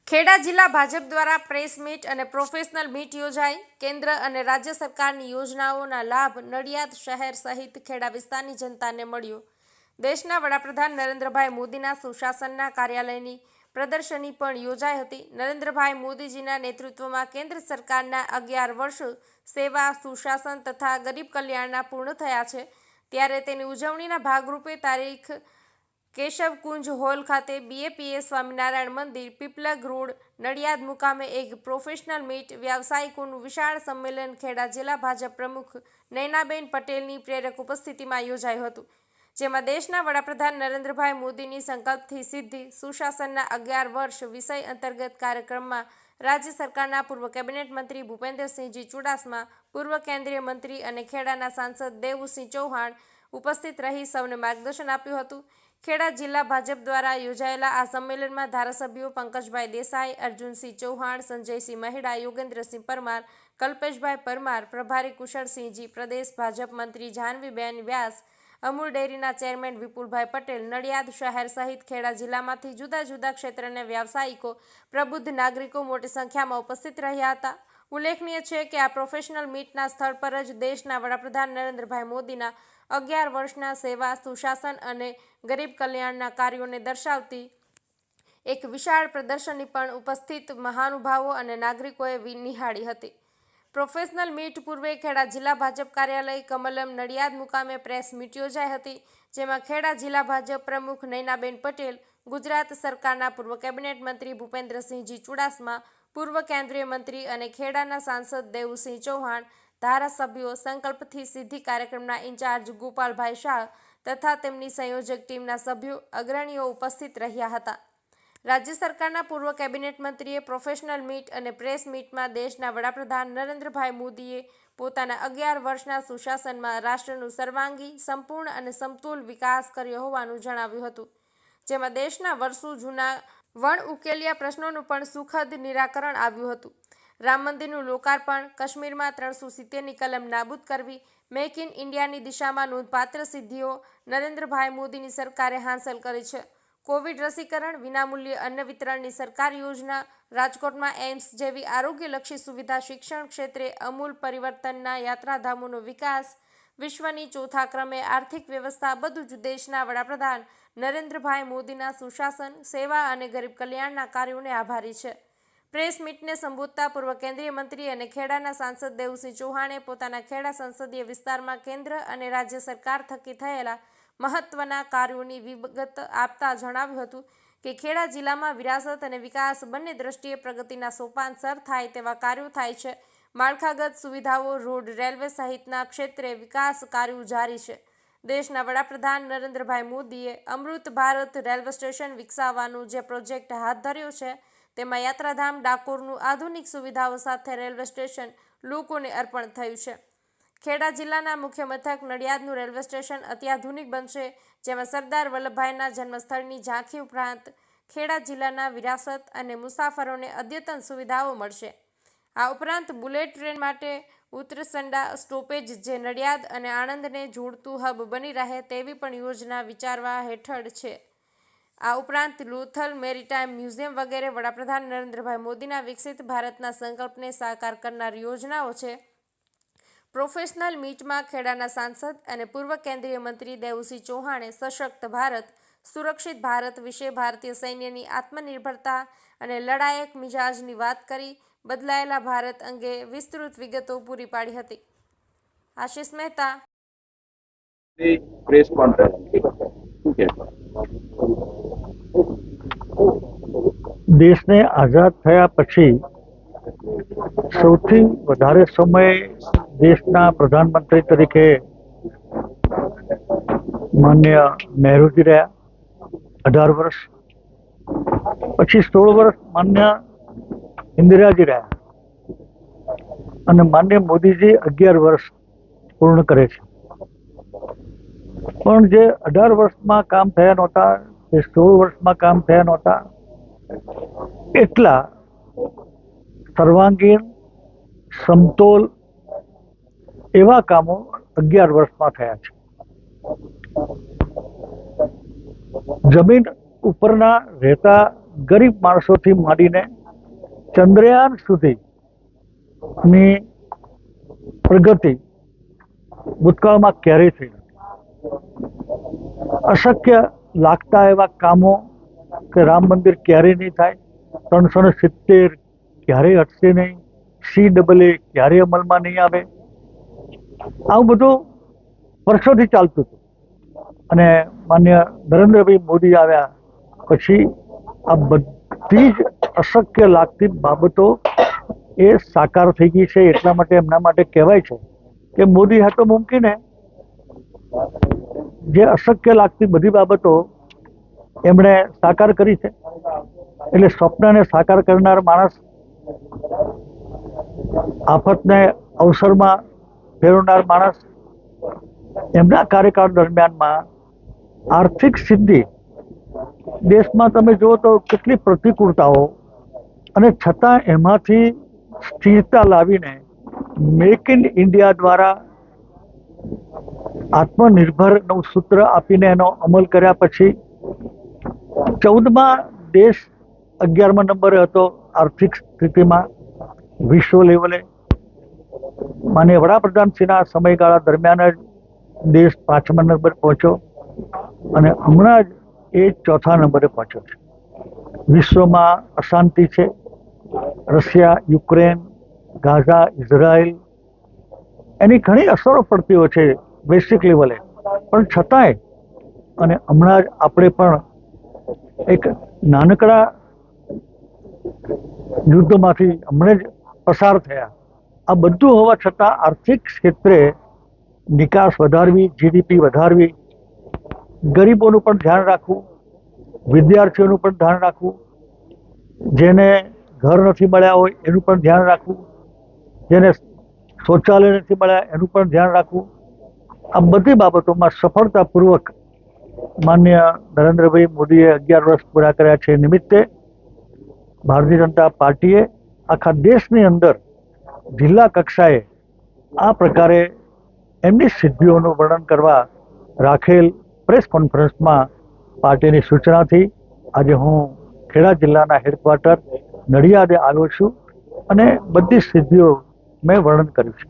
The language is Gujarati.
ખેડા જિલ્લા ભાજપ દ્વારા પ્રેસ મીટ અને પ્રોફેશનલ મીટ યોજાઈ। કેન્દ્ર અને રાજ્ય સરકારની યોજનાઓના લાભ નડિયાદ શહેર સહિત ખેડા વિસ્તારની જનતાને મળ્યો। દેશના વડાપ્રધાન નરેન્દ્રભાઈ મોદીના સુશાસનના કાર્યાલયની પ્રદર્શની પણ યોજાઈ હતી। નરેન્દ્રભાઈ મોદીજીના નેતૃત્વમાં કેન્દ્ર સરકારના 11 વર્ષ સેવા, સુશાસન તથા ગરીબ કલ્યાણના પૂર્ણ થયા છે, ત્યારે તેની ઉજવણીના ભાગરૂપે તારીખ કેશવકુંજ હોલ ખાતે BAPS સ્વામિનારાયણ મંદિર, પીપલગ રોડ, નડિયાદ મુકામે એક પ્રોફેશનલ મીટ વ્યવસાયિકોનું વિશાળ સંમેલન ખેડા જિલ્લા ભાજપ પ્રમુખ નયનાબેન પટેલની પ્રેરક ઉપસ્થિતિમાં યોજાયું હતું, જેમાં દેશના વડાપ્રધાન નરેન્દ્રભાઈ મોદીની સંકલ્પથી સિદ્ધિ સુશાસનના 11 વર્ષ વિષય અંતર્ગત કાર્યક્રમમાં રાજ્ય સરકારના પૂર્વ કેબિનેટ મંત્રી ભૂપેન્દ્રસિંહજી ચુડાસમા, પૂર્વ કેન્દ્રીય મંત્રી અને ખેડાના સાંસદ દેવુસિંહ ચૌહાણ ઉપસ્થિત રહી સૌને માર્ગદર્શન આપ્યું હતું। ખેડા જિલ્લા ભાજપ દ્વારા યોજાયેલા આ સંમેલનમાં ધારાસભ્યો પંકજભાઈ દેસાઈ, અર્જુનસિંહ ચૌહાણ, સંજયસિંહ મહેડા, યોગેન્દ્રસિંહ પરમાર, કલ્પેશભાઈ પરમાર, પ્રભારી કુશળસિંહજી, પ્રદેશ ભાજપ મંત્રી જાહ્નવીબેન વ્યાસ, અમૂલ ડેરીના ચેરમેન વિપુલભાઈ પટેલ, નડિયાદ શહેર સહિત ખેડા જિલ્લામાંથી જુદા જુદા ક્ષેત્રના વ્યવસાયિકો, પ્રબુદ્ધ નાગરિકો મોટી સંખ્યામાં ઉપસ્થિત રહ્યા હતા। ઉલ્લેખનીય છે કે આ પ્રોફેશનલ મીટના સ્થળ પર જ દેશના વડાપ્રધાન નરેન્દ્રભાઈ મોદીના 11 વર્ષના સેવા, સુશાસન અને ગરીબ કલ્યાણના કાર્યોને દર્શાવતી એક વિશાળ પ્રદર્શની પણ ઉપસ્થિત મહાનુભાવો અને નાગરિકોએ નિહાળી હતી। પ્રોફેશનલ મીટ પૂર્વે ખેડા જિલ્લા ભાજપ કાર્યાલય કમલમ નડિયાદ મુકામે પ્રેસ મીટ યોજાઈ હતી, જેમાં ખેડા જિલ્લા ભાજપ પ્રમુખ નયનાબેન પટેલ, ગુજરાત સરકારના પૂર્વ કેબિનેટ મંત્રી ભૂપેન્દ્રસિંહજી ચુડાસમા, પૂર્વ કેન્દ્રીય મંત્રી અને ખેડાના સાંસદ દેવુસિંહ ચૌહાણ, ધારાસભ્યો, સંકલ્પથી સિદ્ધિ કાર્યક્રમના ઇન્ચાર્જ ગોપાલભાઈ શાહ તથા તેમની સંયોજક ટીમના સભ્યો, અગ્રણીઓ ઉપસ્થિત રહ્યા હતા। રાજ્ય સરકારના પૂર્વ કેબિનેટ મંત્રીએ પ્રોફેશનલ મીટ અને પ્રેસ મીટમાં દેશના વડાપ્રધાન નરેન્દ્રભાઈ મોદીએ પોતાના 11 વર્ષના સુશાસનમાં રાષ્ટ્રનું સર્વાંગી, સંપૂર્ણ અને સમતુલ વિકાસ કર્યો હોવાનું જણાવ્યું હતું, જેમાં દેશના વર્ષો જૂના વણઉકેલ્યા પ્રશ્નોનું પણ સુખદ નિરાકરણ આવ્યું હતું। રામ મંદિરનું લોકાર્પણ, કાશ્મીરમાં 370ની કલમ નાબૂદ કરવી, મેક ઇન ઇન્ડિયાની દિશામાં નોંધપાત્ર સિદ્ધિઓ નરેન્દ્રભાઈ મોદીની સરકારે હાંસલ કરી છે। કોવિડ રસીકરણ, વિનામૂલ્યે અન્ન વિતરણની સરકાર યોજના, રાજકોટમાં એમ્સ જેવી આરોગ્યલક્ષી સુવિધા, શિક્ષણ ક્ષેત્રે અમૂલ પરિવર્તનના યાત્રાધામોનો વિકાસ, વિશ્વની ચોથા ક્રમે આર્થિક વ્યવસ્થા, બધું જ દેશના વડાપ્રધાન નરેન્દ્રભાઈ મોદીના સુશાસન, સેવા અને ગરીબ કલ્યાણના કાર્યોને આભારી છે। પ્રેસ મીટને સંબોધતા પૂર્વ કેન્દ્રીય મંત્રી અને ખેડાના સાંસદ દેવુસિંહ ચૌહાણે પોતાના ખેડા સંસદીય વિસ્તારમાં કેન્દ્ર અને રાજ્ય સરકાર થકી થયેલા મહત્વના કાર્યોની વિગત આપતા જણાવ્યું હતું કે ખેડા જિલ્લામાં વિરાસત અને વિકાસ બંને દ્રષ્ટિએ પ્રગતિના સોપાન સર થાય તેવા કાર્યો થાય છે। માળખાગત સુવિધાઓ, રોડ, રેલવે સહિતના ક્ષેત્રે વિકાસ કાર્યો જારી છે। દેશના વડાપ્રધાન નરેન્દ્રભાઈ મોદીએ અમૃત ભારત રેલવે સ્ટેશન વિકસાવવાનો જે પ્રોજેક્ટ હાથ ધર્યો છે, તેમાં યાત્રાધામ ડાકોરનું આધુનિક સુવિધાઓ સાથે રેલવે સ્ટેશન લોકોને અર્પણ થયું છે। ખેડા જિલ્લાના મુખ્ય મથક નડિયાદનું રેલવે સ્ટેશન અત્યાધુનિક બનશે, જેમાં સરદાર વલ્લભભાઈના જન્મસ્થળની ઝાંખી ઉપરાંત ખેડા જિલ્લાના વિરાસત અને મુસાફરોને અદ્યતન સુવિધાઓ મળશે। આ ઉપરાંત બુલેટ ટ્રેન માટે ઉત્તરસંડા સ્ટોપેજ જે નડિયાદ અને આણંદને જોડતું હબ બની રહે તેવી પણ યોજના વિચારવા હેઠળ છે। આ ઉપરાંત લોથલ મેરીટાઈમ મ્યુઝિયમ વગેરે વડાપ્રધાન નરેન્દ્રભાઈ મોદીના વિકસિત ભારતના સંકલ્પને સાકાર કરનાર યોજનાઓ છે। પ્રોફેશનલ મીટમાં ખેડાના સાંસદ અને પૂર્વ કેન્દ્રીય મંત્રી દેવુસિંહ ચૌહાણે સશક્ત ભારત, સુરક્ષિત ભારત વિશે, ભારતીય સૈન્યની આત્મનિર્ભરતા અને લડાયક મિજાજની વાત કરી બદલાયેલા ભારત અંગે વિસ્તૃત વિગતો પૂરી પાડી હતી। Ashish Mehta, press conference. દેશને આઝાદ થયા પછી સૌથી વધારે સમય દેશના પ્રધાનમંત્રી તરીકે માનનીય નહેરુજી રહ્યા, 18 વર્ષ, પછી 16 વર્ષ માનનીય ઇન્દિરાજી રહ્યા અને માનનીય મોદીજી 11 વર્ષ પૂર્ણ કરે છે। પણ જે 18 વર્ષમાં કામ થયા નહોતા, જે 16 વર્ષમાં કામ થયા નહોતા, એટલા સર્વાંગીણ, સમતોલ એવા કામો 11 વર્ષમાં થયા છે। જમીન ઉપરના રહેતા ગરીબ માણસોથી માંડીને ચંદ્રયાન સુધીની પ્રગતિ ભૂતકાળમાં ક્યારેય થઈ નથી। અશક્ય લાગતા એવા કામો કે રામ મંદિર ક્યારેય નહીં થાય, 370 ક્યારેય હટશે નહીં, CAA ક્યારેય અમલમાં નહીં આવે, આવું બધું વર્ષોથી ચાલતું હતું। અને માન્ય નરેન્દ્રભાઈ મોદી આવ્યા પછી આ બધી જ અશક્ય લાગતી બાબતો એ સાકાર થઈ ગઈ છે। એટલા માટે એમના માટે કહેવાય છે કે મોદી હે તો મુમકિન હે। જે અશક્ય લાગતી બધી બાબતો એમણે સાકાર કરી છે, એટલે સ્વપ્નને સાકાર કરનાર માણસ, આફતને અવસરમાં ફેરવનાર માણસ, એમના કાર્યકાળ દરમિયાનમાં આર્થિક સિદ્ધિ દેશમાં તમે જુઓ તો કેટલી પ્રતિકૂળતાઓ, અને છતાં એમાંથી સ્થિરતા લાવીને મેક ઇન ઇન્ડિયા દ્વારા આત્મનિર્ભરનું સૂત્ર આપીને એનો અમલ કર્યા પછી 14મા દેશ 11મા નંબરે હતો આર્થિક સ્થિતિમાં વિશ્વ લેવલે। માનનીય વડાપ્રધાનશ્રીના સમયગાળા દરમિયાન જ દેશ 5મા નંબર પહોંચ્યો અને હમણાં જ એ 4થા નંબરે પહોંચ્યો છે। વિશ્વમાં અશાંતિ છે, રશિયા, યુક્રેન, ગાઝા, ઇઝરાયલ, એની ઘણી અસરો પડતી હોય છે વૈશ્વિક લેવલે, પણ છતાંય અને હમણાં જ આપણે પણ એક નાનકડા યુદ્ધમાંથી હમણાં જ પસાર થયા। આ બધું હોવા છતાં આર્થિક ક્ષેત્રે નિકાસ વધારવી, GDP વધારવી, ગરીબોનું પણ ધ્યાન રાખવું, વિદ્યાર્થીઓનું પણ ધ્યાન રાખવું, જેને ઘર નથી મળ્યા હોય એનું પણ ધ્યાન રાખવું, જેને શૌચાલય નથી મળ્યા એનું પણ ધ્યાન રાખવું, આ બધી બાબતોમાં સફળતાપૂર્વક માન્ય નરેન્દ્રભાઈ મોદીએ 11 વર્ષ પૂરા કર્યા છે। નિમિત્તે ભારતીય જનતા પાર્ટીએ આખા દેશની અંદર જિલ્લા કક્ષાએ આ પ્રકારે એમની સિદ્ધિઓનું વર્ણન કરવા રાખેલ પ્રેસ કોન્ફરન્સમાં પાર્ટીની સૂચનાથી આજે હું ખેડા જિલ્લાના હેડક્વાર્ટર નડિયાદે આવ્યો છું અને બધી સિદ્ધિઓ મેં વર્ણન કર્યું છે।